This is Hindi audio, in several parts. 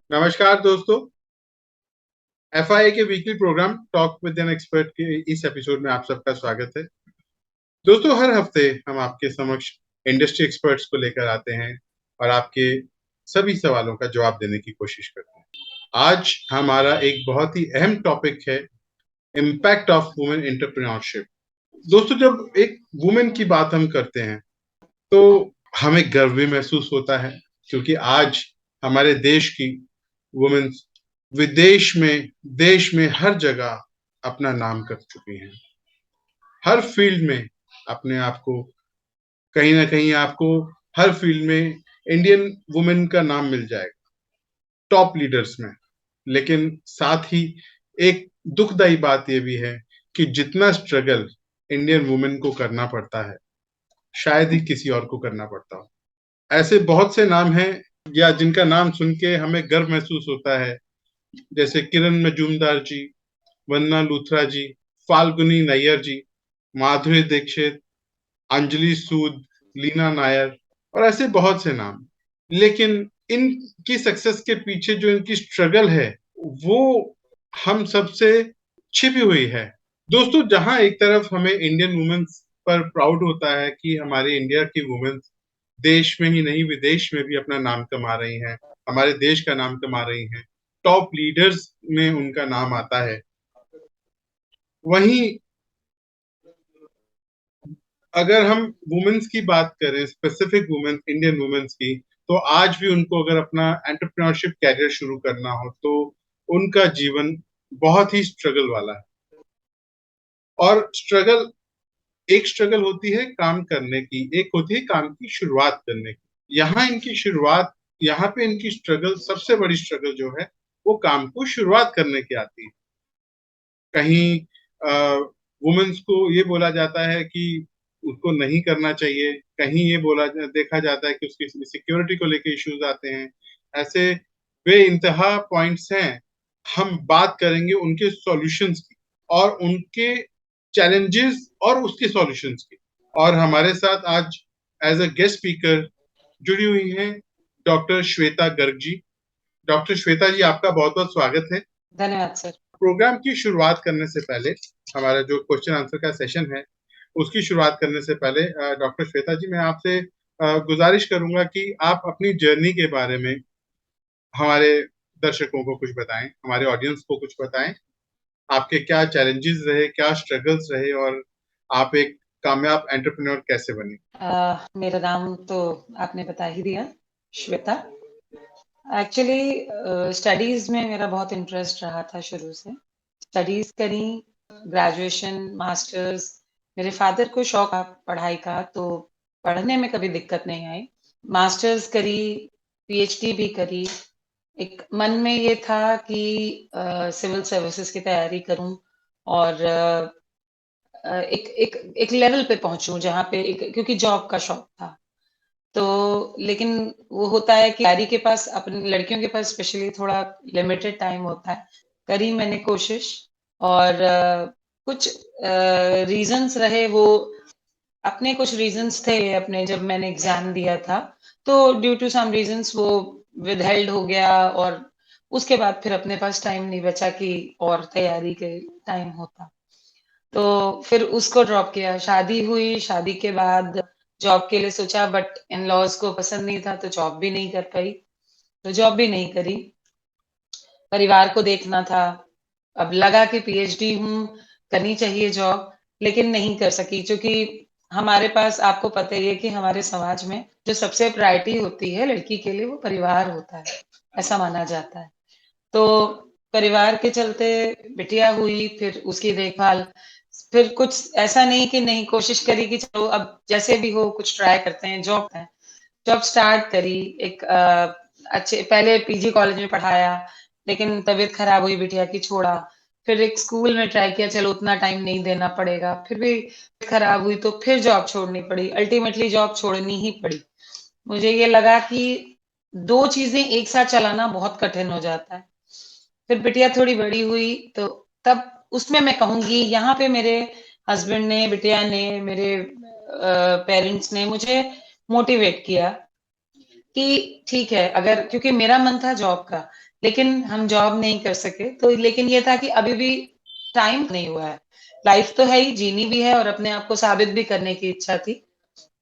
नमस्कार दोस्तों, एफआईए के weekly program talk with an expert के इस एपिसोड में आप सबका स्वागत है। दोस्तों, हर हफ्ते हम आपके समक्ष इंडस्ट्री एक्सपर्ट्स को लेकर आते हैं और आपके सभी सवालों का जवाब देने की कोशिश करते हैं। आज हमारा एक बहुत ही अहम टॉपिक है, इम्पैक्ट ऑफ वुमेन एंटरप्रेन्योरशिप। दोस्तों, जब एक वुमेन की बात हम करते हैं तो हमें गर्व भी महसूस होता है, क्योंकि आज हमारे देश की वुमेन विदेश में, देश में हर जगह अपना नाम कर चुकी हैं। हर फील्ड में अपने आप को, कहीं ना कहीं आपको हर फील्ड में इंडियन वुमेन का नाम मिल जाएगा, टॉप लीडर्स में। लेकिन साथ ही एक दुखदाई बात यह भी है कि जितना स्ट्रगल इंडियन वुमेन को करना पड़ता है, शायद ही किसी और को करना पड़ता हो। ऐसे बहुत से नाम हैं या जिनका नाम सुन के हमें गर्व महसूस होता है, जैसे किरण मजूमदार जी, वंदना लूथरा जी, फाल्गुनी नैयर जी, माधुरी दीक्षित, अंजलि सूद, लीना नायर और ऐसे बहुत से नाम। लेकिन इनकी सक्सेस के पीछे जो इनकी स्ट्रगल है वो हम सबसे छिपी हुई है। दोस्तों, जहां एक तरफ हमें इंडियन वुमेन्स पर प्राउड होता है कि हमारे इंडिया की वुमेन्स देश में ही नहीं विदेश में भी अपना नाम कमा रही हैं, हमारे देश का नाम कमा रही हैं, टॉप लीडर्स में उनका नाम आता है, वहीं अगर हम वुमेन्स की बात करें, स्पेसिफिक वुमेन्स, इंडियन वुमेन्स की, तो आज भी उनको अगर अपना एंटरप्रेन्योरशिप कैरियर शुरू करना हो तो उनका जीवन बहुत ही स्ट्रगल वाला है। और एक स्ट्रगल होती है काम करने की, एक होती है काम की शुरुआत करने की। यहाँ पे इनकी स्ट्रगल, सबसे बड़ी स्ट्रगल जो है वो काम को शुरुआत करने की आती है। कहीं वुमेन्स को ये बोला जाता है कि उसको नहीं करना चाहिए, कहीं ये देखा जाता है कि उसकी सिक्योरिटी को लेके इश्यूज आते हैं। ऐसे बेइंतहा पॉइंट्स हैं। हम बात करेंगे उनके सॉल्यूशंस की और उनके चैलेंजेस और उसके सॉल्यूशंस की। और हमारे साथ आज एज अ गेस्ट स्पीकर जुड़ी हुई हैं डॉक्टर श्वेता गर्ग जी। डॉक्टर श्वेता जी, आपका बहुत बहुत स्वागत है। धन्यवाद सर। प्रोग्राम की शुरुआत करने से पहले, हमारा जो क्वेश्चन आंसर का सेशन है उसकी शुरुआत करने से पहले डॉक्टर श्वेता जी, मैं आपसे गुजारिश करूंगा कि आप अपनी जर्नी के बारे में हमारे दर्शकों को कुछ बताएं, हमारे ऑडियंस को कुछ बताएं। आपके क्या चैलेंजेस रहे, क्या स्ट्रगल्स रहे और आप एक कामयाब एंटरप्रेन्योर कैसे बने? मेरा नाम तो आपने बता ही दिया, श्वेता। एक्चुअली स्टडीज में मेरा बहुत इंटरेस्ट रहा था शुरू से। स्टडीज करी, ग्रेजुएशन, मास्टर्स। मेरे फादर को शौक था पढ़ाई का, तो पढ़ने में कभी दिक्कत नहीं आई। मास्टर्स करी, पीएचडी भी करी। एक मन में ये था कि सिविल सर्विसेज की तैयारी करूं और एक एक एक लेवल पे पहुंचूं जहां पे क्योंकि जॉब का शौक था। तो लेकिन वो होता है कि लड़की के पास, अपनी लड़कियों के पास स्पेशली थोड़ा लिमिटेड टाइम होता है। करी मैंने कोशिश और कुछ रीजंस रहे, वो अपने कुछ रीजंस थे अपने, जब मैंने एग्जाम दिया था तो ड्यू टू सम रीजंस वो विदहेल्ड हो गया और उसके बाद फिर अपने पास टाइम नहीं बचा कि और तैयारी के टाइम होता, तो फिर उसको ड्रॉप किया। शादी हुई, शादी के बाद जॉब के लिए सोचा, बट इन लॉज को पसंद नहीं था तो जॉब भी नहीं कर पाई, तो जॉब भी नहीं करी। परिवार को देखना था। अब लगा कि पीएचडी हूँ, करनी चाहिए जॉब, लेकिन नहीं कर सकी, क्योंकि हमारे पास, आपको पता ही है कि हमारे समाज में जो सबसे प्रायोरिटी होती है लड़की के लिए वो परिवार होता है, ऐसा माना जाता है। तो परिवार के चलते बिटिया हुई, फिर उसकी देखभाल, फिर कुछ ऐसा नहीं कि नहीं कोशिश करी कि चलो अब जैसे भी हो कुछ ट्राई करते हैं, जॉब है। जॉब स्टार्ट करी, एक अच्छे पहले पीजी कॉलेज में पढ़ाया, लेकिन तबीयत खराब हुई बिटिया की, छोड़ा। फिर एक स्कूल में ट्राई किया, चलो उतना टाइम नहीं देना पड़ेगा, फिर भी खराब हुई तो फिर जॉब छोड़नी पड़ी, अल्टीमेटली जॉब छोड़नी ही पड़ी। मुझे ये लगा कि 2 चीज़ें एक साथ चलाना बहुत कठिन हो जाता है। फिर बिटिया थोड़ी बड़ी हुई तो तब उसमें मैं कहूँगी यहाँ पे मेरे हस्बैंड ने, बिटिया ने, मेरे पेरेंट्स ने मुझे मोटिवेट किया कि ठीक है, अगर क्योंकि मेरा मन था जॉब का, लेकिन हम जॉब नहीं कर सके, तो लेकिन ये था कि अभी भी टाइम नहीं हुआ है। लाइफ तो है ही, जीनी भी है और अपने आप को साबित भी करने की इच्छा थी।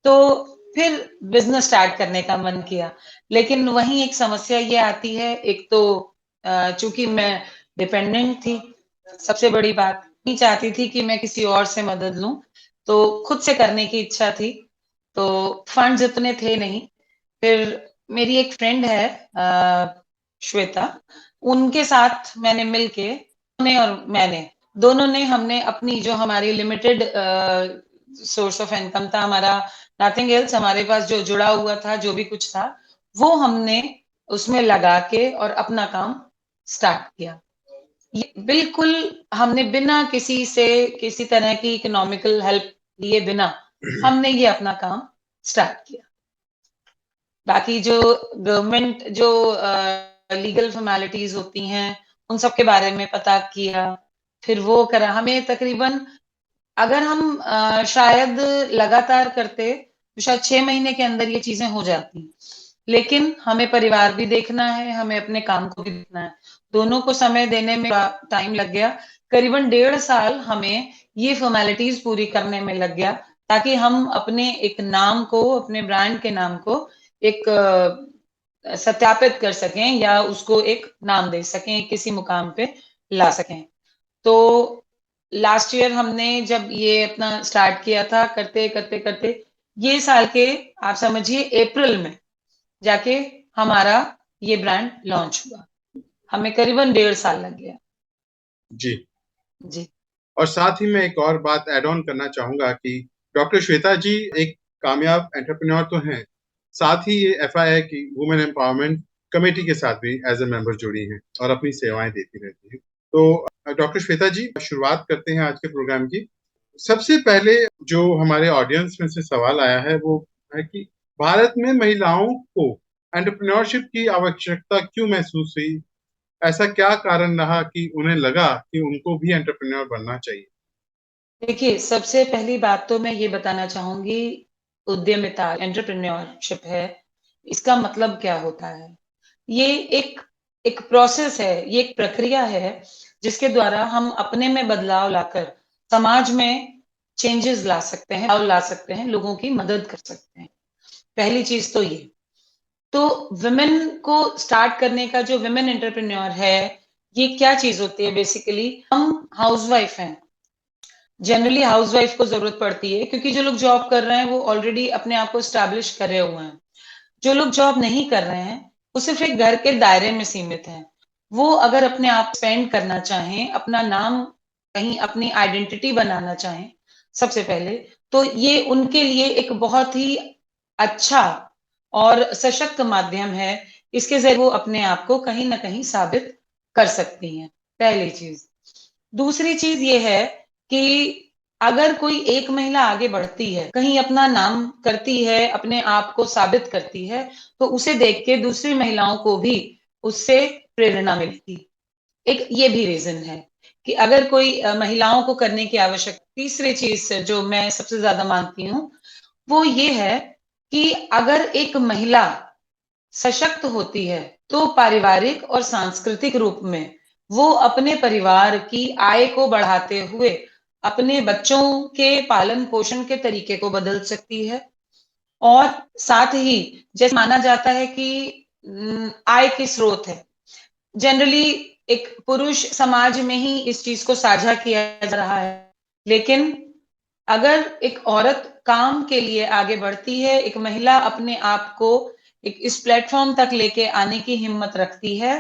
तो फिर बिज़नेस स्टार्ट करने का मन किया। लेकिन वहीं एक समस्या ये आती है, एक तो चूँकि मैं डिपेंडेंट थी, सबसे बड़ी बात, नहीं चाहती थी कि मैं किसी और से मदद लूँ, तो खुद से करने की इच्छा थी, तो फंड्स इतने थे नहीं। फिर मेरी एक फ्रेंड है श्वेता, उनके साथ मैंने मिलके, उन्होंने और मैंने, दोनों ने हमने अपनी जो हमारी लिमिटेड सोर्स ऑफ इनकम था हमारा, नथिंग एल्स, हमारे पास जो जुड़ा हुआ था, जो भी कुछ था, वो हमने उसमें लगा के और अपना काम स्टार्ट किया। ये बिल्कुल हमने बिना किसी से किसी तरह की इकोनॉमिकल हेल्प लिए बिना हमने ये अपना काम स्टार्ट किया। बाकी जो गवर्नमेंट जो लीगल फॉर्मेलिटीज होती हैं, उन सब के बारे में पता किया, फिर वो करा। हमें तकरीबन, अगर हम शायद लगातार करते तो शायद 6 महीने के अंदर ये चीजें हो जाती, लेकिन हमें परिवार भी देखना है, हमें अपने काम को भी देखना है, दोनों को समय देने में टाइम लग गया। करीबन 1.5 साल हमें ये फॉर्मेलिटीज पूरी करने में लग गया, ताकि हम अपने एक नाम को, अपने ब्रांड के नाम को एक सत्यापित कर सकें या उसको एक नाम दे सकें, किसी मुकाम पे ला सकें। तो लास्ट ईयर हमने जब ये अपना स्टार्ट किया था, करते करते करते ये साल के, आप समझिए अप्रैल में जाके हमारा ये ब्रांड लॉन्च हुआ। हमें करीबन 1.5 साल लग गया। जी। जी। और साथ ही मैं एक और बात ऐड ऑन करना चाहूंगा कि डॉक्टर श्वेता जी एक कामयाब एंटरप्रेन्योर तो हैं, साथ ही ये एफआईआई की वुमेन एम्पावरमेंट कमेटी के साथ भी एज ए मेंबर जुड़ी हैं और अपनी सेवाएं देती रहती हैं। तो डॉक्टर श्वेता जी, शुरुआत करते हैं आज के प्रोग्राम की। सबसे पहले जो हमारे ऑडियंस में से सवाल आया है वो है कि भारत में महिलाओं को एंटरप्रेन्योरशिप की आवश्यकता क्यों महसूस हुई? ऐसा क्या कारण रहा कि उन्हें लगा कि उनको भी एंटरप्रेन्योर बनना चाहिए? देखिए, सबसे पहली बात तो मैं ये बताना चाहूँगी, उद्यमिता, एंटरप्रेन्योरशिप है, इसका मतलब क्या होता है? ये एक एक प्रोसेस है, ये एक प्रक्रिया है, जिसके द्वारा हम अपने में बदलाव लाकर समाज में चेंजेस ला सकते हैं, बदलाव ला सकते हैं, लोगों की मदद कर सकते हैं। पहली चीज़ तो ये। तो वुमेन को स्टार्ट करने का, जो वुमेन एंटरप्रेन्योर है, ये क्या चीज़ होती है बेसिकली? हम हाउसवाइफ हैं। जनरली हाउसवाइफ को ज़रूरत पड़ती है, क्योंकि जो लोग जॉब कर रहे हैं, वो ऑलरेडी अपने आप को एस्टेब्लिश करे हुए हैं। जो लोग जॉब नहीं कर रहे हैं, वो सिर्फ एक घर के दायरे में सीमित हैं। वो अगर अपने आप स्पेंड करना चाहें, अपना नाम कहीं, अपनी आइडेंटिटी बनाना चाहें, सबसे पहले, तो ये उनके लिए एक बहुत ही अच्छा और सशक्त माध्यम है। इसके ज़रिए वो अपने आप को कहीं न कहीं साबित कर सकती हैं, पहली चीज़। दूसरी चीज़ ये है कि अगर कोई एक महिला आगे बढ़ती है, कहीं अपना नाम करती है, अपने आप को साबित करती है, तो उसे देख के दूसरी महिलाओं को भी उससे प्रेरणा मिलती है। एक ये भी रीज़न है कि अगर कोई महिलाओं को करने की तीसरी चीज़ जो मैं सबसे ज़्यादा मानती हूँ, वो ये है कि अगर एक महिला सशक्त होती है, तो पारिवारिक और सांस्कृतिक रूप में वो अपने परिवार की आय को बढ़ाते हुए अपने बच्चों के पालन-पोषण के तरीके को बदल सकती है। और साथ ही जैसे माना जाता है कि आय के स्रोत है। जनरली एक पुरुष समाज में ही इस चीज़ को साझा किया जा रहा है। लेकिन अगर एक औरत काम के लिए आगे बढ़ती है, एक महिला अपने आप को एक इस प्लेटफ़ॉर्म तक लेके आने की हिम्मत रखती है,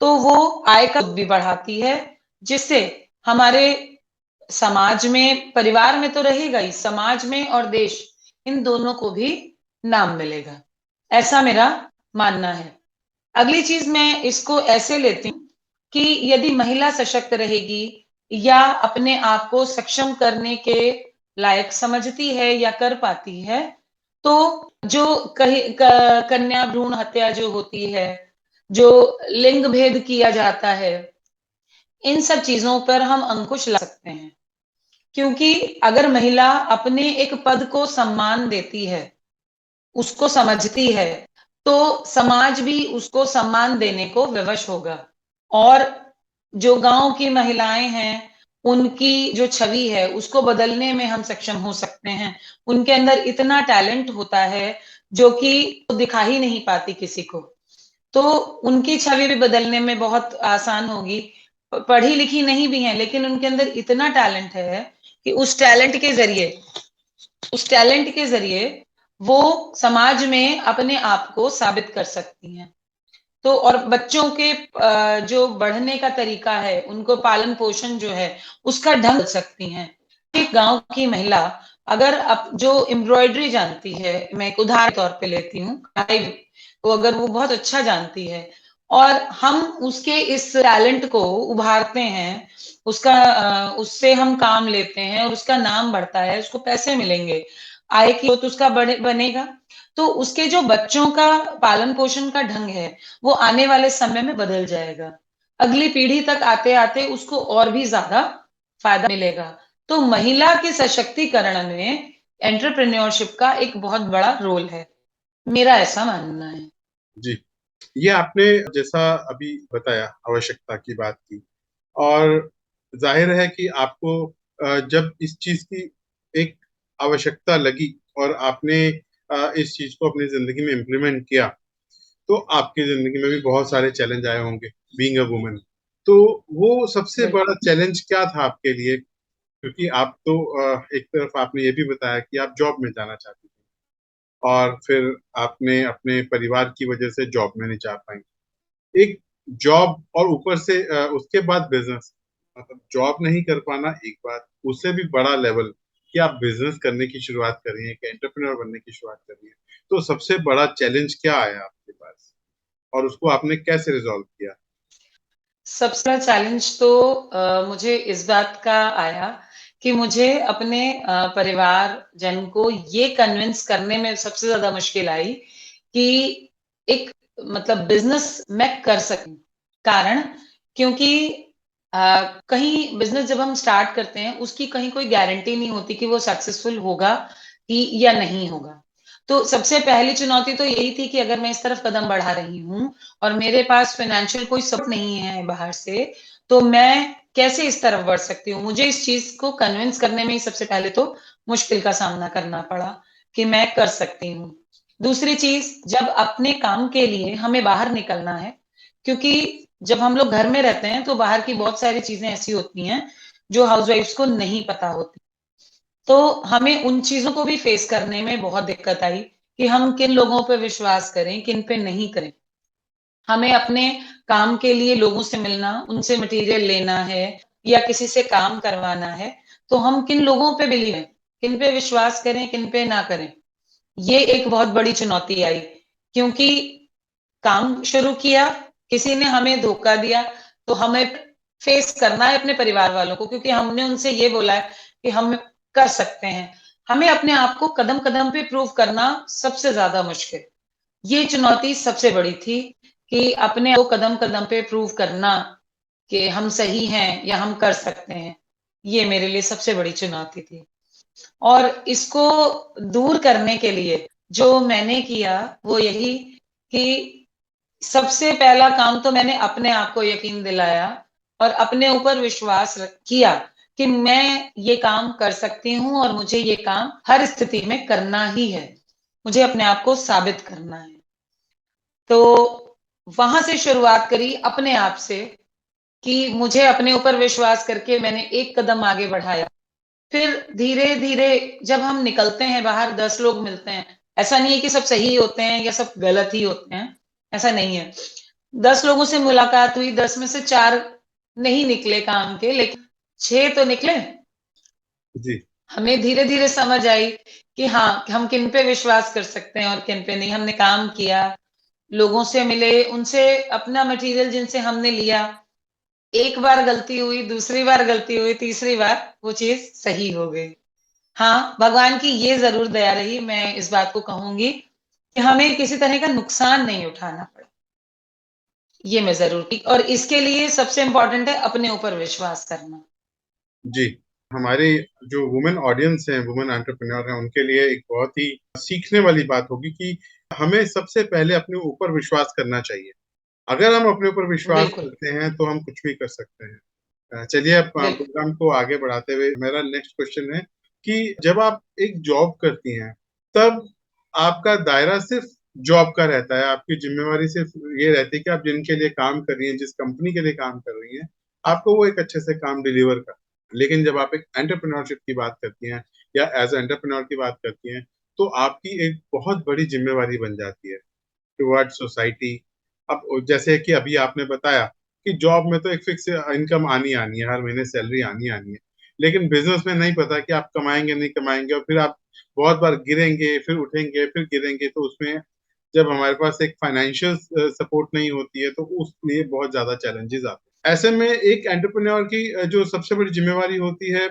तो वो आय का भी बढ़ाती है, जिससे हमारे समाज में, परिवार में तो रहेगा ही, समाज में और देश, इन दोनों को भी नाम मिलेगा। ऐसा मेरा मानना है। अगली चीज मैं इसको ऐसे लेती हूँ कि यदि महिला सशक्त रहेगी या अपने आप को सक्षम करने के लायक समझती है या कर पाती है, तो जो कन्या भ्रूण हत्या जो होती है, जो लिंग भेद किया जाता है, इन सब चीजों पर हम अंकुश ला सकते हैं। क्योंकि अगर महिला अपने एक पद को सम्मान देती है, उसको समझती है, तो समाज भी उसको सम्मान देने को विवश होगा। और जो गांव की महिलाएं हैं, उनकी जो छवि है उसको बदलने में हम सक्षम हो सकते हैं। उनके अंदर इतना टैलेंट होता है जो कि दिखा ही नहीं पाती किसी को, तो उनकी छवि भी बदलने में बहुत आसान होगी। पढ़ी लिखी नहीं भी है, लेकिन उनके अंदर इतना टैलेंट है कि उस टैलेंट के जरिए वो समाज में अपने आप को साबित कर सकती हैं। तो और बच्चों के जो बढ़ने का तरीका है, उनको पालन पोषण जो है उसका ढंग सकती हैं। एक गांव की महिला अगर जो एम्ब्रॉयडरी जानती है, मैं एक उदाहरण तौर पे लेती हूँ, तो अगर वो बहुत अच्छा जानती है और हम उसके इस टैलेंट को उभारते हैं, उससे हम काम लेते हैं और उसका नाम बढ़ता है, उसको पैसे मिलेंगे, आय की तो उसका बनेगा, तो उसके जो बच्चों का पालन पोषण का ढंग है वो आने वाले समय में बदल जाएगा। अगली पीढ़ी तक आते आते उसको और भी ज्यादा फायदा मिलेगा। तो महिला के सशक्तिकरण में एंटरप्रेन्योरशिप का एक बहुत बड़ा रोल है, मेरा ऐसा मानना है। जी, ये आपने जैसा अभी बताया आवश्यकता की बात की, और जाहिर है कि आपको जब इस चीज की एक आवश्यकता लगी और आपने इस चीज को अपनी जिंदगी में इम्प्लीमेंट किया, तो आपकी जिंदगी में भी बहुत सारे चैलेंज आए होंगे बीइंग अ वुमन। तो वो सबसे बड़ा बिल्कुल। चैलेंज क्या था आपके लिए? क्योंकि आप तो एक तरफ आपने ये भी बताया कि आप जॉब में जाना चाहती थी, और फिर आपने अपने परिवार की वजह से जॉब में नहीं जा पाई। एक जॉब और ऊपर से उसके बाद बिजनेस, मतलब जॉब नहीं कर पाना एक बात, उससे भी बड़ा लेवल कि आप बिजनेस करने की शुरुआत कर रही हैं, कि एंटरप्रेन्योर बनने की शुरुआत कर रही हैं। तो सबसे बड़ा चैलेंज क्या आया आपके पास, और उसको आपने कैसे रिजॉल्व किया? सबसे बड़ा चैलेंज तो मुझे इस बात का आया कि मुझे अपने परिवार जन को ये कन्विंस करने में सबसे ज्यादा मुश्किल आई कि एक मतलब बिजनेस मैं कर सकूं। कारण, क्योंकि कहीं बिजनेस जब हम स्टार्ट करते हैं उसकी कहीं कोई गारंटी नहीं होती कि वो सक्सेसफुल होगा ही या नहीं होगा। तो सबसे पहली चुनौती तो यही थी कि अगर मैं इस तरफ कदम बढ़ा रही हूँ और मेरे पास फाइनेंशियल कोई सपोर्ट नहीं है बाहर से, तो मैं कैसे इस तरफ बढ़ सकती हूँ। मुझे इस चीज को कन्विंस करने में ही सबसे पहले तो मुश्किल का सामना करना पड़ा कि मैं कर सकती हूँ। दूसरी चीज, जब अपने काम के लिए हमें बाहर निकलना है, क्योंकि जब हम लोग घर में रहते हैं तो बाहर की बहुत सारी चीजें ऐसी होती हैं जो हाउसवाइफ्स को नहीं पता होती, तो हमें उन चीजों को भी फेस करने में बहुत दिक्कत आई कि हम किन लोगों पे विश्वास करें, किन पे नहीं करें। हमें अपने काम के लिए लोगों से मिलना, उनसे मटेरियल लेना है या किसी से काम करवाना है, तो हम किन लोगों पे बिलीव है, किन पे विश्वास करें, किन पे ना करें। ये एक बहुत बड़ी चुनौती आई, क्योंकि काम शुरू किया, किसी ने हमें धोखा दिया, तो हमें फेस करना है अपने परिवार वालों को, क्योंकि हमने उनसे ये बोला है कि हम कर सकते हैं। हमें अपने आप को कदम कदम पे प्रूव करना सबसे ज्यादा मुश्किल, ये चुनौती सबसे बड़ी थी कि अपने आप को कदम कदम पे प्रूव करना कि हम सही हैं या हम कर सकते हैं। ये मेरे लिए सबसे बड़ी चुनौती थी। और इसको दूर करने के लिए जो मैंने किया वो यही कि सबसे पहला काम तो मैंने अपने आप को यकीन दिलाया और अपने ऊपर विश्वास किया कि मैं ये काम कर सकती हूँ और मुझे ये काम हर स्थिति में करना ही है, मुझे अपने आप को साबित करना है। तो वहां से शुरुआत करी अपने आप से कि मुझे अपने ऊपर विश्वास करके मैंने एक कदम आगे बढ़ाया। फिर धीरे धीरे जब हम निकलते हैं बाहर, 10 लोग मिलते हैं, ऐसा नहीं है कि सब सही होते हैं या सब गलत ही होते हैं, ऐसा नहीं है। 10 लोगों से मुलाकात हुई, 10 में से 4 नहीं निकले काम के, लेकिन 6 तो निकले। जी, हमें धीरे-धीरे समझ आई कि हाँ, हम किन पे विश्वास कर सकते हैं और किन पे नहीं। हमने काम किया, लोगों से मिले, उनसे अपना मटेरियल जिनसे हमने लिया, एक बार गलती हुई, दूसरी बार गलती हुई, तीसरी बार वो चीज़ सही हो गई। हाँ, भगवान की ये ज़रूर दया रही, मैं इस बात को कहूँगी कि हमें किसी तरह का नुकसान नहीं उठाना पड़ा। ये मैं ज़रूर की और इसके लिए सबसे इम्पोर्टेंट है अपने ऊपर विश्वास करना। जी, हमारी जो वुमेन ऑडियंस है, वुमेन एंटरप्रेन्योर है, उनके लिए एक बहुत ही सीखने वाली बात होगी कि हमें सबसे पहले अपने ऊपर विश्वास करना चाहिए। अगर हम अपने ऊपर विश्वास बिल्कुल, करते हैं तो हम कुछ भी कर सकते हैं। चलिए अब बिल्कुल। प्रोग्राम को आगे बढ़ाते हुए मेरा नेक्स्ट क्वेश्चन है कि जब आप एक जॉब करती हैं तब आपका दायरा सिर्फ जॉब का रहता है, आपकी जिम्मेवारी सिर्फ ये रहती है कि आप जिनके लिए काम कर रही हैं, जिस कंपनी के लिए काम कर रही हैं, आपको वो एक अच्छे से काम डिलीवर कर। लेकिन जब आप एक एंटरप्रेन्योरशिप की बात करती हैं या एज एंटरप्रेन्योर की बात करती हैं तो आपकी एक बहुत बड़ी जिम्मेवारी बन जाती है टुवर्ड सोसाइटी। अब जैसे कि अभी आपने बताया कि जॉब में तो एक फिक्स इनकम आनी आनी है, हर महीने सैलरी आनी आनी है, लेकिन बिजनेस में नहीं पता कि आप कमाएंगे नहीं कमाएंगे, और फिर आप बहुत बार गिरेंगे, फिर उठेंगे, फिर गिरेंगे, तो उसमें जब हमारे पास एक फाइनेंशियल सपोर्ट नहीं होती है तो उस लिए बहुत ज्यादा चैलेंजेस आते हैं। ऐसे में एक एंटरप्रेन्योर की जो सबसे बड़ी जिम्मेवारी होती है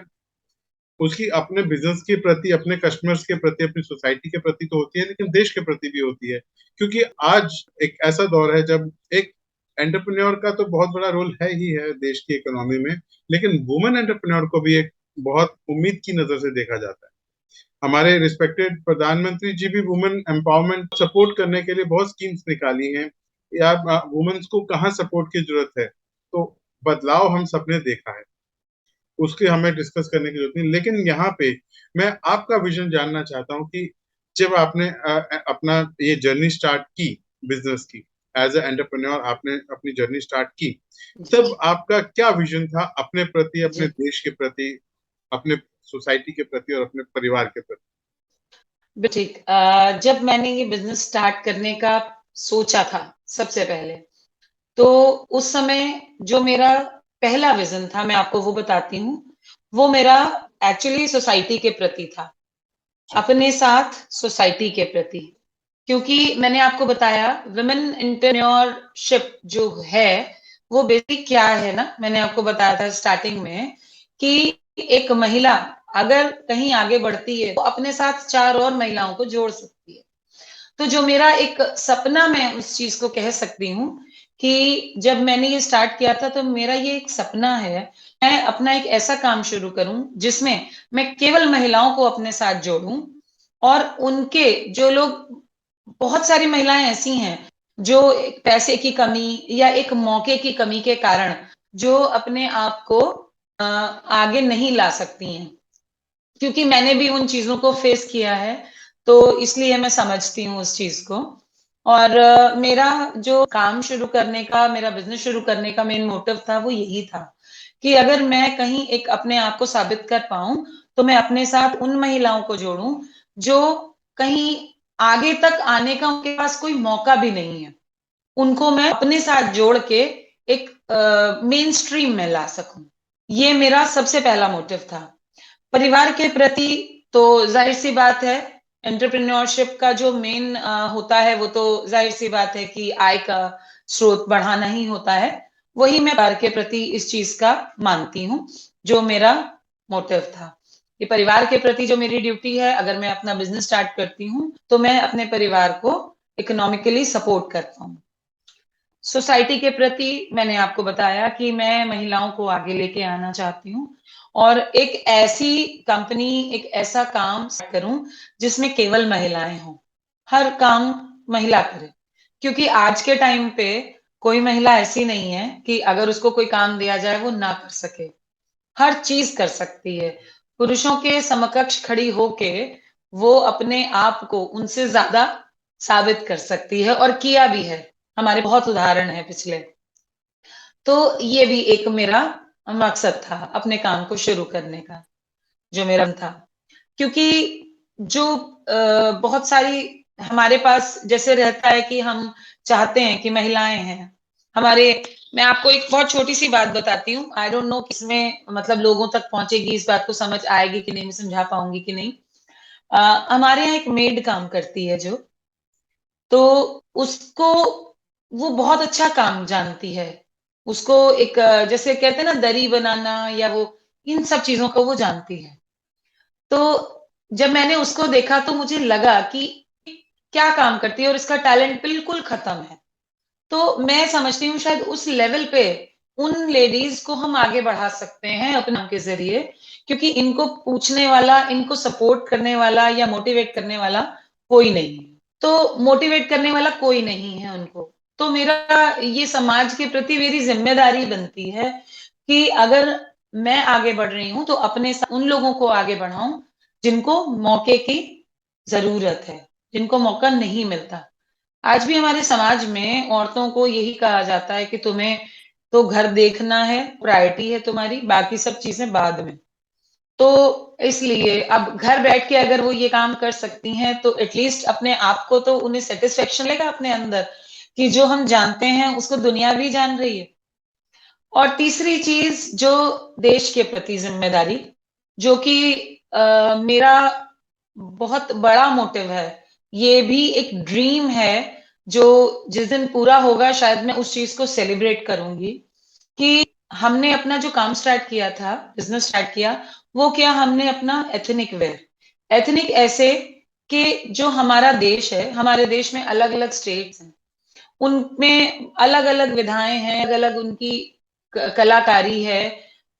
उसकी अपने बिजनेस के प्रति, अपने कस्टमर्स के प्रति, अपनी सोसाइटी के प्रति तो होती है, लेकिन देश के प्रति भी होती है। क्योंकि आज एक ऐसा दौर है जब एक एंटरप्रेन्योर का तो बहुत बड़ा रोल है ही है देश की इकोनॉमी में, लेकिन वुमेन एंटरप्रेन्योर को भी एक बहुत उम्मीद की नजर से देखा जाता है। हमारे रिस्पेक्टेड प्रधानमंत्री जी भी वुमेन एम्पावरमेंट सपोर्ट करने के लिए बहुत स्कीम्स निकाली हैं। या वुमेन्स को कहाँ सपोर्ट की जरूरत है, तो बदलाव हम सबने देखा है, उसके हमें डिस्कस करने की जरूरत नहीं। लेकिन यहाँ पे मैं आपका विजन जानना चाहता हूँ कि जब आपने अपना ये जर्नी स्टार्ट की बिजनेस की, एज ए एंटरप्रेन्योर आपने अपनी जर्नी स्टार्ट की, जी, तब आपका क्या विजन था अपने प्रति, अपने जी। देश के प्रति, अपने सोसाइटी के प्रति और अपने परिवार के प्रति? ठीक। जब मैंने ये बिज़नेस स्टार्ट करने का सोचा था सबसे पहले, तो उस समय जो मेरा पहला विज़न था, मैं आपको वो बताती हूँ। वो मेरा एक्चुअली सोसाइटी के प्रति था, जी। अपने साथ सोसाइटी के प्रति। क्योंकि मैंने आपको बताया वुमेन एंटरप्रेन्योरशिप जो है, वो बेसिक क्या है ना, मैंने आपको बताया था स्टार्टिंग में कि एक महिला अगर कहीं आगे बढ़ती है, तो अपने साथ 4 और महिलाओं को जोड़ सकती है। तो जो मेरा एक सपना, मैं उस चीज़ को कह सकती हूँ कि जब मैंने ये स्टार्ट किया था, तो मेरा ये एक सपना है, मैं अपना एक ऐसा काम शुरू करूँ, जिसमें मैं केवल महिलाओं को अपने साथ जोड़ूँ और उनके जो लोग, बहुत सारी महिलाएँ ऐसी हैं, जो एक पैसे की कमी या एक मौके की कमी के कारण जो अपने आप को आगे नहीं ला सकती हैं। क्योंकि मैंने भी उन चीज़ों को फेस किया है, तो इसलिए मैं समझती हूँ उस चीज़ को। और मेरा जो काम शुरू करने का, मेरा बिज़नेस शुरू करने का मेन मोटिव था, वो यही था कि अगर मैं कहीं एक अपने आप को साबित कर पाऊँ, तो मैं अपने साथ उन महिलाओं को जोड़ूँ, जो कहीं आगे तक आने का उनके पास कोई मौका भी नहीं है। उनको मैं अपने साथ जोड़ के एक मेन स्ट्रीम में ला सकूँ। ये मेरा सबसे पहला मोटिव था। परिवार के प्रति तो ज़ाहिर-सी बात है, एंटरप्रेन्योरशिप का जो मेन होता है, वो तो ज़ाहिर-सी बात है कि आय का स्रोत बढ़ाना ही होता है। वही मैं परिवार के प्रति इस चीज़ का मानती हूँ, जो मेरा मोटिव था। कि परिवार के प्रति जो मेरी ड्यूटी है, अगर मैं अपना बिज़नेस स्टार्ट करती हूँ, तो मैं अपने परिवार को इकोनॉमिकली सपोर्ट कर पाऊँ। सोसाइटी के प्रति मैंने आपको बताया कि मैं महिलाओं को आगे लेके आना चाहती हूँ और एक ऐसी कंपनी, एक ऐसा काम करूँ जिसमें केवल महिलाएँ हों। हर काम महिला करे, क्योंकि आज के टाइम पे कोई महिला ऐसी नहीं है कि अगर उसको कोई काम दिया जाए वो ना कर सके। हर चीज़ कर सकती है। पुरुषों के समकक्ष खड़ी होके वो अपने आप को उनसे ज़्यादा साबित कर सकती है और किया भी है। हमारे बहुत उदाहरण हैं पिछले। तो ये भी एक मेरा मकसद था अपने काम को शुरू करने का, जो मेरा था। क्योंकि जो बहुत सारी हमारे पास जैसे रहता है कि हम चाहते हैं कि महिलाएँ हैं, हमारे मैं आपको एक बहुत छोटी सी बात बताती हूँ। आई डोंट नो किसमें मतलब लोगों तक पहुंचेगी, इस बात को समझ आएगी कि नहीं, मैं समझा पाऊंगी कि नहीं। हमारे यहाँ एक मेड काम करती है जो, तो उसको वो बहुत अच्छा काम जानती है। उसको एक जैसे कहते हैं ना दरी बनाना या वो, इन सब चीजों को वो जानती है। तो जब मैंने उसको देखा तो मुझे लगा कि क्या काम करती है और इसका टैलेंट बिल्कुल खत्म है। तो मैं समझती हूँ शायद उस लेवल पे उन लेडीज को हम आगे बढ़ा सकते हैं अपने काम के जरिए, क्योंकि इनको पूछने वाला, इनको सपोर्ट करने वाला या मोटिवेट करने वाला कोई नहीं है। तो मोटिवेट करने वाला कोई नहीं है उनको। तो मेरा ये समाज के प्रति मेरी जिम्मेदारी बनती है कि अगर मैं आगे बढ़ रही हूँ तो अपने साथ उन लोगों को आगे बढ़ाऊं जिनको मौके की जरूरत है, जिनको मौका नहीं मिलता। आज भी हमारे समाज में औरतों को यही कहा जाता है कि तुम्हें तो घर देखना है, प्रायोरिटी है तुम्हारी, बाकी सब चीजें बाद में। तो इसलिए अब घर बैठ के अगर वो ये काम कर सकती हैं तो एटलीस्ट अपने आप को तो उन्हें सेटिस्फेक्शन लेगा अपने अंदर कि जो हम जानते हैं उसको दुनिया भी जान रही है। और तीसरी चीज जो देश के प्रति जिम्मेदारी, जो कि मेरा बहुत बड़ा मोटिव है, ये भी एक ड्रीम है जो जिस दिन पूरा होगा शायद मैं उस चीज को सेलिब्रेट करूंगी कि हमने अपना जो काम स्टार्ट किया था, बिजनेस स्टार्ट किया, वो क्या, हमने अपना एथनिक वेयर, एथनिक ऐसे कि जो हमारा देश है, हमारे देश में अलग अलग स्टेट्स हैं, उनमें अलग अलग विधाएं हैं, अलग अलग उनकी कलाकारी है,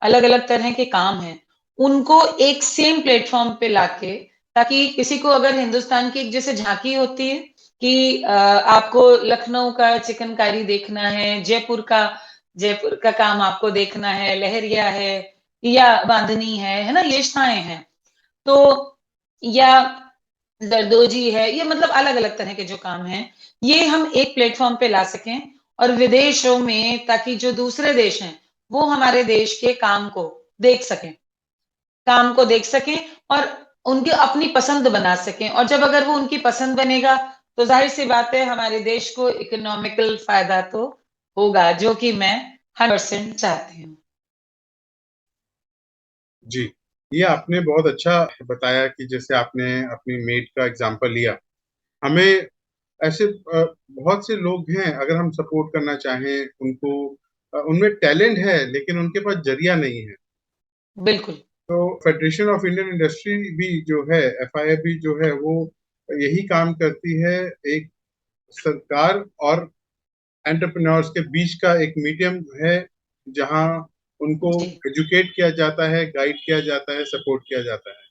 अलग अलग तरह के काम हैं, उनको एक सेम प्लेटफॉर्म पे लाके, ताकि किसी को अगर हिंदुस्तान की एक जैसे झांकी होती है कि आपको लखनऊ का चिकनकारी देखना है, जयपुर का काम आपको देखना है, लहरिया है या बांधनी है ना, ये स्थाएं हैं। तो या जरदोजी है, ये मतलब अलग अलग तरह के जो काम हैं, ये हम एक प्लेटफॉर्म पे ला सकें और विदेशों में, ताकि जो दूसरे देश हैं वो हमारे देश के काम को देख सकें, काम को देख सकें और उनकी अपनी पसंद बना सकें। और जब अगर वो उनकी पसंद बनेगा तो जाहिर सी बात है हमारे देश को इकोनॉमिकल फायदा तो होगा, जो कि मैं 100% चाहती हूँ। जी, ये आपने बहुत अच्छा बताया कि जैसे आपने अपनी मेट का एग्जांपल लिया। हमें ऐसे बहुत से लोग हैं, अगर हम सपोर्ट करना चाहें उनको, उनमें टैलेंट है लेकिन उनके पास जरिया नहीं है। बिल्कुल। तो फेडरेशन ऑफ इंडियन इंडस्ट्री भी जो है, एफआईआई भी जो है, वो यही काम करती है। एक सरकार और एंटरप्रेन्योर्स के बीच का एक मीडियम है, जहां उनको जी। एजुकेट किया जाता है, गाइड किया जाता है, सपोर्ट किया जाता है।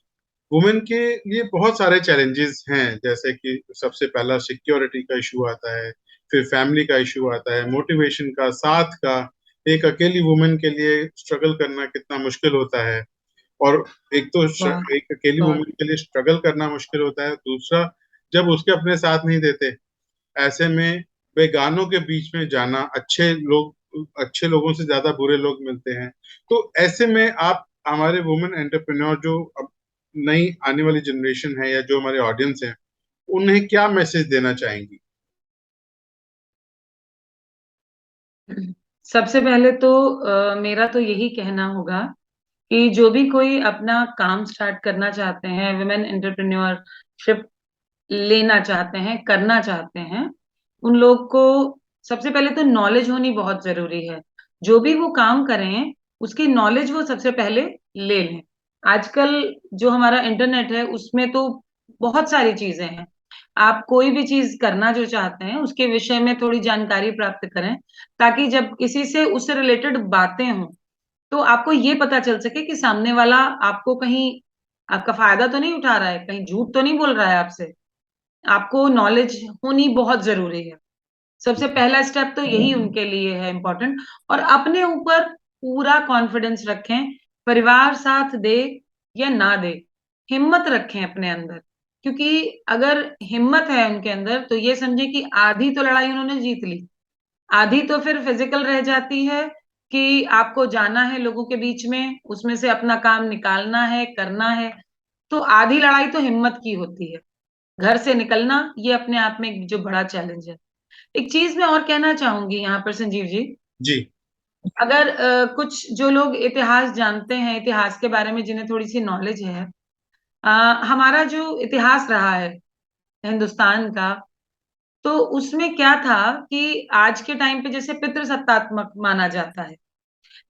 वुमेन के लिए बहुत सारे चैलेंजेस हैं, जैसे कि सबसे पहला सिक्योरिटी का इशू आता है, फिर फैमिली का इशू आता है, मोटिवेशन का, साथ का। एक अकेली वुमेन के लिए स्ट्रगल करना कितना मुश्किल होता है। और एक तो बहुत एक अकेली बहुत। वुमेन के लिए स्ट्रगल करना मुश्किल होता है, दूसरा जब उसके अपने साथ नहीं देते, ऐसे में बेगानों के बीच में जाना, अच्छे लोगों से ज्यादा बुरे लोग मिलते हैं। तो ऐसे में आप हमारे वुमेन एंटरप्रेन्योर जो अब नई आने वाली जनरेशन है या जो हमारे ऑडियंस हैं, उन्हें क्या मैसेज देना चाहेंगी? सबसे पहले तो मेरा तो यही कहना होगा कि जो भी कोई अपना काम स्टार्ट करना चाहते हैं, वुमेन एंटरप्रेन्योरशिप लेना चाहते हैं, करना चाहते हैं, उन लोग को सबसे पहले तो नॉलेज होनी बहुत जरूरी है। जो भी वो काम करें उसकी नॉलेज वो सबसे पहले ले लें। आजकल जो हमारा इंटरनेट है उसमें तो बहुत सारी चीजें हैं। आप कोई भी चीज करना जो चाहते हैं उसके विषय में थोड़ी जानकारी प्राप्त करें, ताकि जब किसी से उससे रिलेटेड बातें हों तो आपको ये पता चल सके कि सामने वाला आपको कहीं आपका फायदा तो नहीं उठा रहा है, कहीं झूठ तो नहीं बोल रहा है आपसे। आपको नॉलेज होनी बहुत जरूरी है। सबसे पहला स्टेप तो यही उनके लिए है इम्पोर्टेंट। और अपने ऊपर पूरा कॉन्फिडेंस रखें। परिवार साथ दे या ना दे, हिम्मत रखें अपने अंदर। क्योंकि अगर हिम्मत है उनके अंदर तो ये समझे कि आधी तो लड़ाई उन्होंने जीत ली, आधी तो फिर फिजिकल रह जाती है कि आपको जाना है लोगों के बीच में, उसमें से अपना काम निकालना है, करना है। तो आधी लड़ाई तो हिम्मत की होती है। घर से निकलना ये अपने आप में एक जो बड़ा चैलेंज है। एक चीज मैं और कहना चाहूंगी यहाँ पर संजीव जी। जी। अगर कुछ जो लोग इतिहास जानते हैं, इतिहास के बारे में जिन्हें थोड़ी सी नॉलेज है, अ, हमारा जो इतिहास रहा है हिंदुस्तान का, तो उसमें क्या था कि आज के टाइम पे जैसे पितृसत्तात्मक माना जाता है,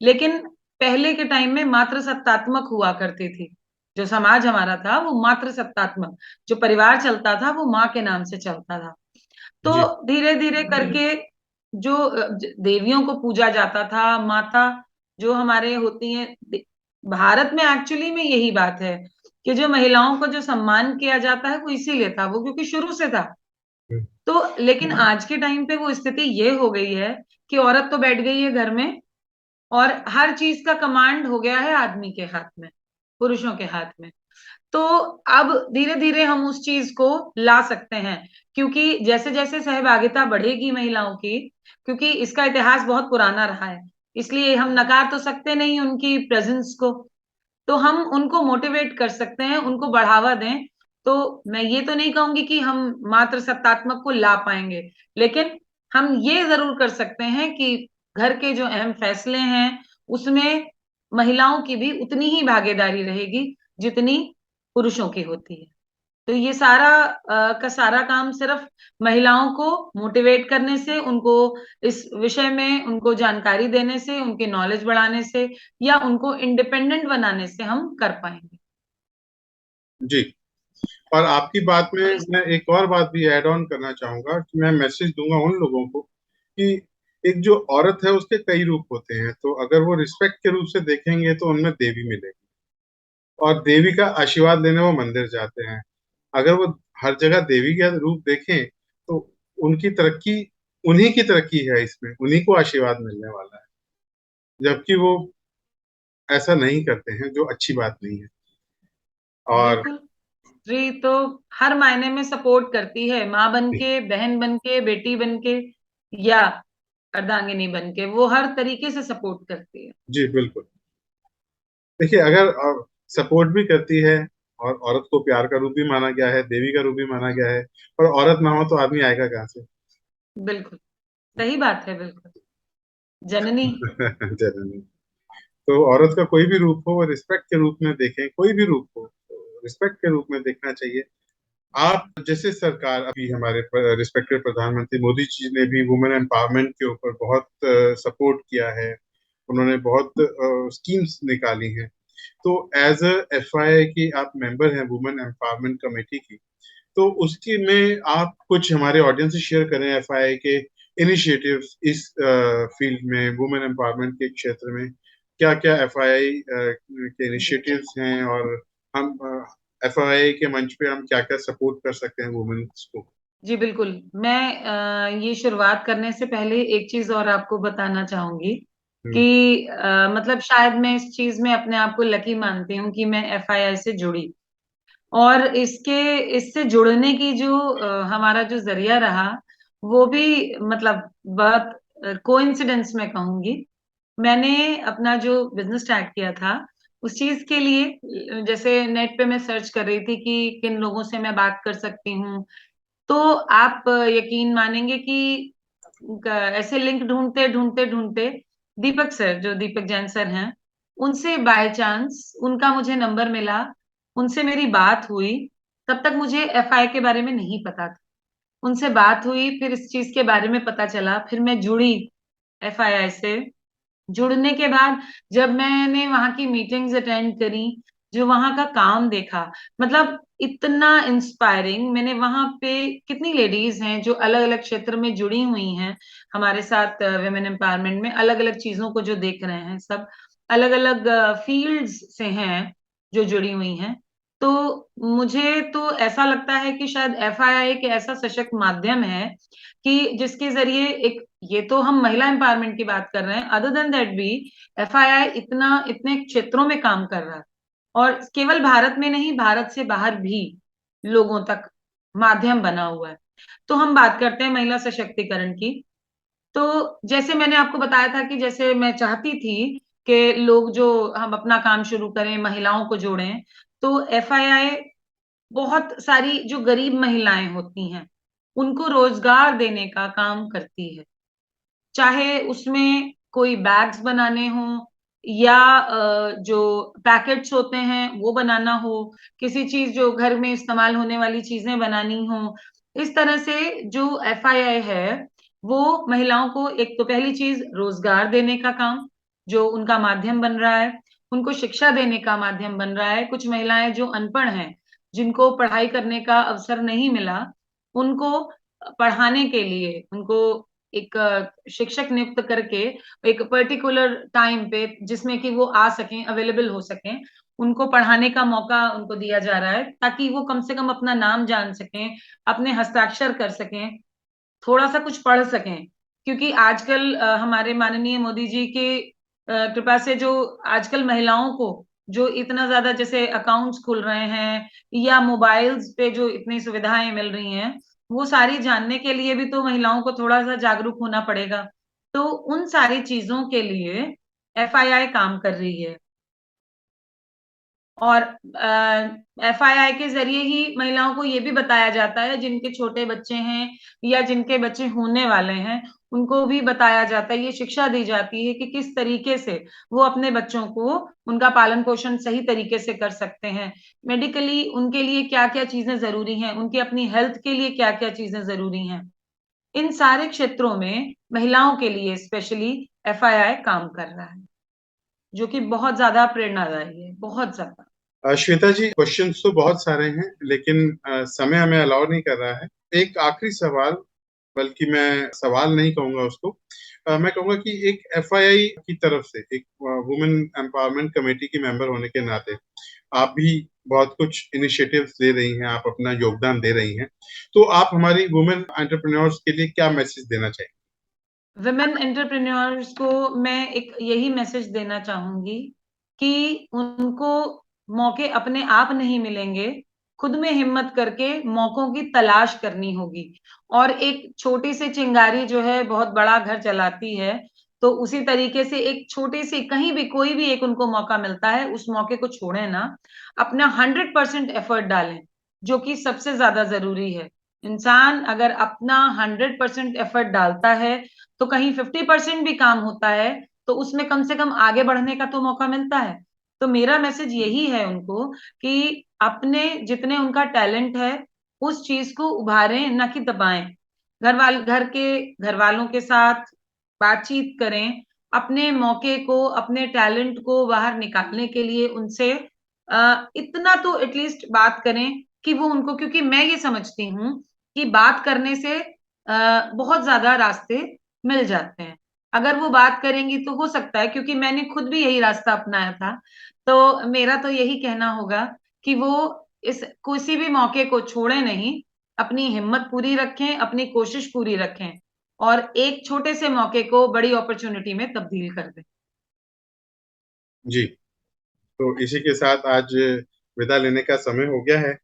लेकिन पहले के टाइम में मातृ सत्तात्मक हुआ करती थी। जो समाज हमारा था वो मातृ सत्तात्मक, जो परिवार चलता था वो माँ के नाम से चलता था। जी। तो धीरे धीरे करके जो देवियों को पूजा जाता था, माता जो हमारे होती हैं, भारत में एक्चुअली में यही बात है कि जो महिलाओं को जो सम्मान किया जाता है वो इसीलिए था, वो क्योंकि शुरू से था। तो लेकिन आज के टाइम पे वो स्थिति ये हो गई है कि औरत तो बैठ गई है घर में, और हर चीज का कमांड हो गया है आदमी के हाथ में, पुरुषों के हाथ में। तो अब धीरे धीरे हम उस चीज को ला सकते हैं, क्योंकि जैसे जैसे सहभागिता बढ़ेगी महिलाओं की, क्योंकि इसका इतिहास बहुत पुराना रहा है, इसलिए हम नकार तो सकते नहीं उनकी प्रेजेंस को। तो हम उनको मोटिवेट कर सकते हैं, उनको बढ़ावा दें। तो मैं ये तो नहीं कहूंगी कि हम मात्र सत्तात्मक को ला पाएंगे, लेकिन हम ये जरूर कर सकते हैं कि घर के जो अहम फैसले हैं उसमें महिलाओं की भी उतनी ही भागीदारी रहेगी जितनी पुरुषों की होती है। तो ये सारा का सारा काम सिर्फ महिलाओं को मोटिवेट करने से, उनको इस विषय में उनको जानकारी देने से, उनकी नॉलेज बढ़ाने से, या उनको इंडिपेंडेंट बनाने से हम कर पाएंगे। जी। और आपकी बात तो में इस मैं एक और बात भी ऐड ऑन करना चाहूंगा कि मैं मैसेज दूंगा उन लोगों को कि एक जो औरत है उसके कई रूप होते हैं, तो अगर वो रिस्पेक्ट के रूप से देखेंगे तो उनमें देवी मिलेगी, और देवी का आशीर्वाद लेने वो मंदिर जाते हैं। अगर वो हर जगह देवी का रूप देखें तो उनकी तरक्की, उन्हीं की तरक्की है, इसमें उन्हीं को आशीर्वाद मिलने वाला है, जबकि वो ऐसा नहीं करते हैं, जो अच्छी बात नहीं है। और बिल्कुल, स्त्री तो हर मायने में सपोर्ट करती है, माँ बन के, बहन बन के, बेटी बन के, या अर्धांगिनी बन के, वो हर तरीके से सपोर्ट करती है। जी बिल्कुल। देखिए, अगर सपोर्ट भी करती है, और औरत को प्यार का रूप भी माना गया है, देवी का रूप भी माना गया है, और औरत ना हो तो आदमी आएगा कहाँ से? बिल्कुल सही बात है, बिल्कुल। जननी। जननी। तो औरत का कोई भी रूप हो वो रिस्पेक्ट के रूप में देखें, कोई भी रूप हो तो रिस्पेक्ट के रूप में देखना चाहिए। आप जैसे सरकार, अभी हमारे रिस्पेक्टेड प्रधानमंत्री मोदी जी ने भी वुमेन एम्पावरमेंट के ऊपर बहुत सपोर्ट किया है, उन्होंने बहुत स्कीम्स निकाली हैं। तो एज अ एफआईआई की आप मेंबर हैं वुमेन एम्पावरमेंट कमेटी की, तो उसकी में आप कुछ हमारे ऑडियंस से शेयर करें एफआईआई के इनिशिएटिव्स इस फील्ड में, वुमेन एम्पावरमेंट के क्षेत्र में क्या क्या एफआईआई के इनिशिएटिव्स हैं, और हम एफआईआई के मंच पे हम क्या क्या सपोर्ट कर सकते हैं वुमेन्स को? जी बिल्कुल। मैं ये शुरुआत करने से पहले एक चीज और आपको बताना चाहूंगी हम्म। कि मतलब शायद मैं इस चीज में अपने आप को लकी मानती हूँ कि मैं एफआईआई से जुड़ी, और इसके इससे जुड़ने की जो हमारा जो जरिया रहा वो भी मतलब बहुत कोइंसिडेंस में कहूंगी। मैंने अपना जो बिजनेस स्टार्ट किया था उस चीज के लिए, जैसे नेट पे मैं सर्च कर रही थी कि किन लोगों से मैं बात कर सकती हूँ, तो आप यकीन मानेंगे कि ऐसे लिंक ढूंढते ढूंढते ढूंढते दीपक सर, जो दीपक जैन सर हैं, उनसे बाय चांस उनका मुझे नंबर मिला, उनसे मेरी बात हुई। तब तक मुझे एफआई के बारे में नहीं पता था, उनसे बात हुई, फिर इस चीज के बारे में पता चला, फिर मैं जुड़ी एफआईआई से। जुड़ने के बाद जब मैंने वहां की मीटिंग्स अटेंड करी, जो वहां का काम देखा, मतलब इतना इंस्पायरिंग। मैंने वहां पे कितनी लेडीज हैं जो अलग अलग क्षेत्र में जुड़ी हुई हैं हमारे साथ, वुमेन एम्पावरमेंट में अलग अलग चीजों को जो देख रहे हैं, सब अलग अलग फील्ड्स से हैं जो जुड़ी हुई हैं। तो मुझे तो ऐसा लगता है कि शायद एफआईआई एक ऐसा सशक्त माध्यम है कि जिसके जरिए एक, ये तो हम महिला एम्पावरमेंट की बात कर रहे हैं, अदर देन दैट भी एफआईआई इतना इतने क्षेत्रों में काम कर रहा है, और केवल भारत में नहीं, भारत से बाहर भी लोगों तक माध्यम बना हुआ है। तो हम बात करते हैं महिला सशक्तिकरण की। तो जैसे मैंने आपको बताया था कि जैसे मैं चाहती थी कि लोग जो हम अपना काम शुरू करें, महिलाओं को जोड़ें, तो एफआईआई बहुत सारी जो गरीब महिलाएं होती हैं उनको रोजगार देने का काम करती है। चाहे उसमें कोई बैग्स बनाने हों या जो पैकेट्स होते हैं वो बनाना हो, किसी चीज जो घर में इस्तेमाल होने वाली चीजें बनानी हो, इस तरह से जो एफआईआई है वो महिलाओं को एक तो पहली चीज रोजगार देने का काम जो उनका माध्यम बन रहा है, उनको शिक्षा देने का माध्यम बन रहा है। कुछ महिलाएं जो अनपढ़ हैं, जिनको पढ़ाई करने का अवसर नहीं मिला, उनको पढ़ाने के लिए उनको एक शिक्षक नियुक्त करके एक पर्टिकुलर टाइम पे जिसमें कि वो आ सकें, अवेलेबल हो सकें, उनको पढ़ाने का मौका उनको दिया जा रहा है ताकि वो कम से कम अपना नाम जान सकें, अपने हस्ताक्षर कर सकें, थोड़ा सा कुछ पढ़ सकें। क्योंकि आजकल हमारे माननीय मोदी जी के कृपा से जो आजकल महिलाओं को जो इतना ज्यादा जैसे अकाउंट्स खुल रहे हैं या मोबाइल्स पे जो इतनी सुविधाएं मिल रही हैं, वो सारी जानने के लिए भी तो महिलाओं को थोड़ा सा जागरूक होना पड़ेगा। तो उन सारी चीजों के लिए एफआईआई काम कर रही है। और एफआईआई के जरिए ही महिलाओं को ये भी बताया जाता है, जिनके छोटे बच्चे हैं या जिनके बच्चे होने वाले हैं, उनको भी बताया जाता है, ये शिक्षा दी जाती है कि किस तरीके से वो अपने बच्चों को उनका पालन पोषण सही तरीके से कर सकते हैं। मेडिकली उनके लिए क्या क्या चीजें जरूरी हैं, उनकी अपनी हेल्थ के लिए क्या क्या चीजें जरूरी हैं, इन सारे क्षेत्रों में महिलाओं के लिए स्पेशली एफआईआई काम कर रहा है, जो कि बहुत ज्यादा प्रेरणादायी है, बहुत ज्यादा। श्वेता जी, क्वेश्चंस तो बहुत सारे हैं, लेकिन समय हमें अलाउ नहीं कर रहा है। एक आखिरी सवाल, बल्कि मैं सवाल नहीं कहूंगा उसको, मैं कहूंगा कि एक एफआईआई की तरफ से, एक वुमेन एम्पावरमेंट कमेटी की मेंबर होने के नाते आप भी बहुत कुछ इनिशिएटिव्स ले रही हैं, आप अपना योगदान दे रही हैं, तो आप हमारी वुमेन एंटरप्रेन्योर्स के लिए क्या मैसेज देना चाहिए? विमेन एंटरप्रेन्योर्स को मैं एक यही मैसेज देना चाहूंगी कि उनको मौके अपने आप नहीं मिलेंगे, खुद में हिम्मत करके मौकों की तलाश करनी होगी। और एक छोटी सी चिंगारी जो है बहुत बड़ा घर जलाती है, तो उसी तरीके से एक छोटी सी कहीं भी कोई भी एक उनको मौका मिलता है, उस मौके को छोड़े ना, अपना 100% एफर्ट डालें, जो कि सबसे ज्यादा जरूरी है। इंसान अगर अपना 100% एफर्ट डालता है तो कहीं 50% भी काम होता है तो उसमें कम से कम आगे बढ़ने का तो मौका मिलता है। तो मेरा मैसेज यही है उनको कि अपने जितने उनका टैलेंट है उस चीज को उभारें, न कि दबाएं। घर वालों के साथ बातचीत करें, अपने मौके को, अपने टैलेंट को बाहर निकालने के लिए उनसे इतना तो एटलीस्ट बात करें कि वो उनको, क्योंकि मैं ये समझती हूँ कि बात करने से बहुत ज्यादा रास्ते मिल जाते हैं। अगर वो बात करेंगी तो हो सकता है, क्योंकि मैंने खुद भी यही रास्ता अपनाया था, तो मेरा तो यही कहना होगा कि वो इस किसी भी मौके को छोड़े नहीं, अपनी हिम्मत पूरी रखें, अपनी कोशिश पूरी रखें और एक छोटे से मौके को बड़ी अपॉर्चुनिटी में तब्दील कर दें। जी, तो इसी के साथ आज विदा लेने का समय हो गया है।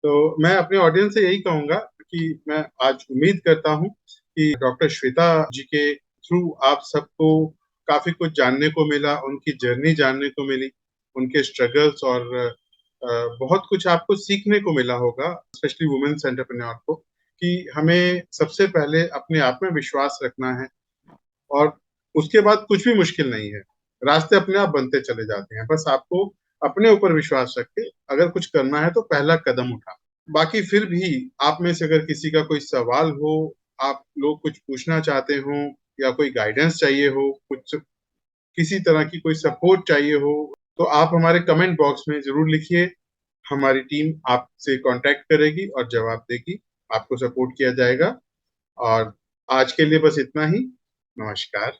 तो मैं अपने ऑडियंस से यही कहूंगा कि मैं आज उम्मीद करता हूं कि डॉक्टर श्वेता जी के थ्रू आप सबको काफी कुछ जानने को मिला, उनकी जर्नी जानने को मिली, उनके स्ट्रगल्स, और बहुत कुछ आपको सीखने को मिला होगा, स्पेशली वुमेन्स एंटरप्रेन्योर को, कि हमें सबसे पहले अपने आप में विश्वास रखना है, और उसके बाद कुछ भी मुश्किल नहीं है, रास्ते अपने आप बनते चले जाते हैं। बस आपको अपने ऊपर विश्वास रख के अगर कुछ करना है तो पहला कदम उठा। बाकी फिर भी आप में से अगर किसी का कोई सवाल हो, आप लोग कुछ पूछना चाहते हो, या कोई गाइडेंस चाहिए हो, कुछ किसी तरह की कोई सपोर्ट चाहिए हो, तो आप हमारे कमेंट बॉक्स में जरूर लिखिए। हमारी टीम आपसे कांटेक्ट करेगी और जवाब देगी, आपको सपोर्ट किया जाएगा। और आज के लिए बस इतना ही। नमस्कार।